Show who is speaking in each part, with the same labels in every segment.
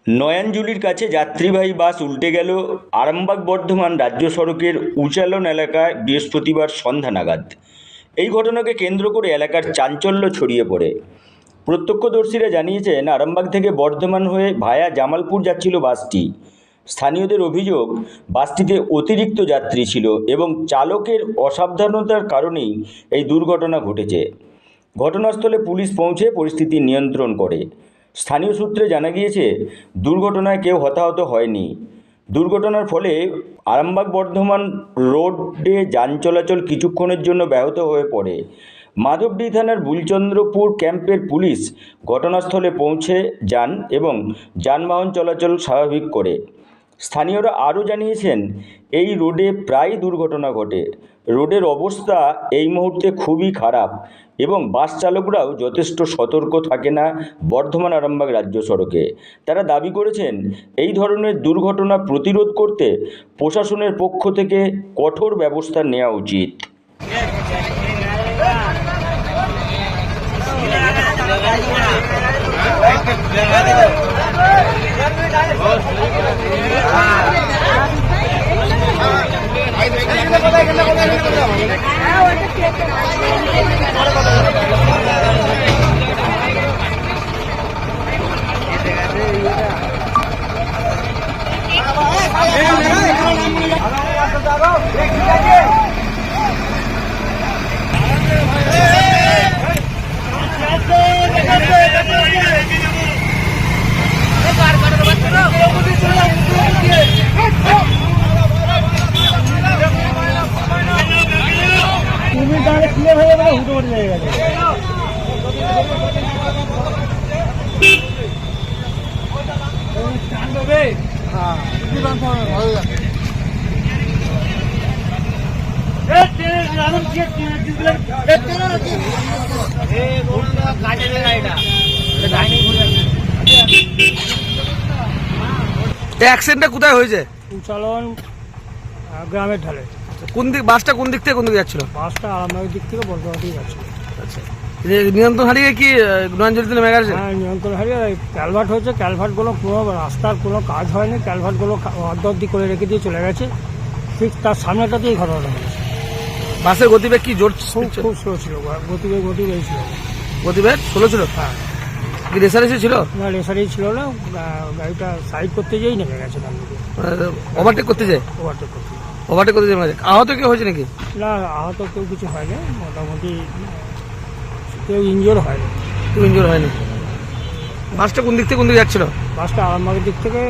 Speaker 1: নয়াঞ্জলির কাছে যাত্রীবাহী বাস উল্টে গেল আরামবাগ বর্ধমান রাজ্য সড়কের উচালন এলাকায় বৃহস্পতিবার সন্ধ্যা নাগাদ। এই ঘটনাকে কেন্দ্র করে এলাকার চাঞ্চল্য ছড়িয়ে পড়ে। প্রত্যক্ষদর্শীরা জানিয়েছেন, আরামবাগ থেকে বর্ধমান হয়ে ভায়া জামালপুর যাচ্ছিল বাসটি। স্থানীয়দের অভিযোগ, বাসটিতে অতিরিক্ত যাত্রী ছিল এবং চালকের অসাবধানতার কারণেই এই দুর্ঘটনা ঘটেছে। ঘটনাস্থলে পুলিশ পৌঁছে পরিস্থিতি নিয়ন্ত্রণ করে। স্থানীয় সূত্রে জানা গিয়েছে, দুর্ঘটনায় কেউ হতাহত হয়নি। দুর্ঘটনার ফলে আরামবাগ বর্ধমান রোডে যান চলাচল কিছুক্ষণের জন্য ব্যাহত হয়ে পড়ে। মাধবডি থানার বুলচন্দ্রপুর ক্যাম্পের পুলিশ ঘটনাস্থলে পৌঁছে যান এবং যানবাহন চলাচল স্বাভাবিক করে। স্থানীয়রা আরও জানিয়েছেন, এই রোডে প্রায় দুর্ঘটনা ঘটে। রোডের অবস্থা এই মুহূর্তে খুবই খারাপ এবং বাস চালকরাও যথেষ্ট সতর্ক থাকে না বর্ধমান আরামবাগ রাজ্য সড়কে। তারা দাবি করেছেন, এই ধরনের দুর্ঘটনা প্রতিরোধ করতে প্রশাসনের পক্ষ থেকে কঠোর ব্যবস্থা নেওয়া উচিত।
Speaker 2: অ্যাক্সিডেন্টটা কোথায় হয়েছে?
Speaker 3: উচালন গ্রামের ঢালে।
Speaker 2: কোন দিক বাসটা কোন দিক থেকে কোন দিকে যাচ্ছিল?
Speaker 3: বাসটা আরামবাগের দিক থেকে বর্ধমান দিকে যাচ্ছিল।
Speaker 2: আচ্ছা, নিয়ন্ত্রণ হারিয়ে কি নয়াঞ্জলিতে নেমে গেছে?
Speaker 3: হ্যাঁ, নিয়ন্ত্রণ হারিয়ে ক্যালভার্ট হয়েছে। ক্যালভার্টগুলো পুরো রাস্তার কোনো কাজ হয়নি, ক্যালভার্টগুলো অর্ধ করে রেখে দিয়ে চলে গেছে। ঠিক তার সামনেটাতেই ঘটনা হয়েছে।
Speaker 2: বাসের গতিবেগ কি জোর?
Speaker 3: খুব স্লো ছিল, গতিবেগ ছিল।
Speaker 2: গতিবেগ স্লো ছিল?
Speaker 3: হ্যাঁ।
Speaker 2: কি রেসারেসি ছিল?
Speaker 3: না, রেসারেই ছিল না। গাড়িটা সাইড করতে যেয়েই নেমে গেছে।
Speaker 2: ওভারটেক করতে যায়? ওভারটেক করতে যায়। আহত কেউ হয়েছে নাকি?
Speaker 3: না, আহত কেউ কিছু হয়নি। মোটামুটি কেউ ইনজোর হয়নি।
Speaker 2: বাসটা কোন দিক থেকে কোন দিকে যাচ্ছিল?
Speaker 3: বাসটা আরামবাগের দিক থেকে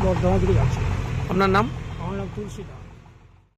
Speaker 3: বর্ধমান দিকে যাচ্ছে।
Speaker 2: আপনার নাম?
Speaker 3: আমার নাম তুলসী।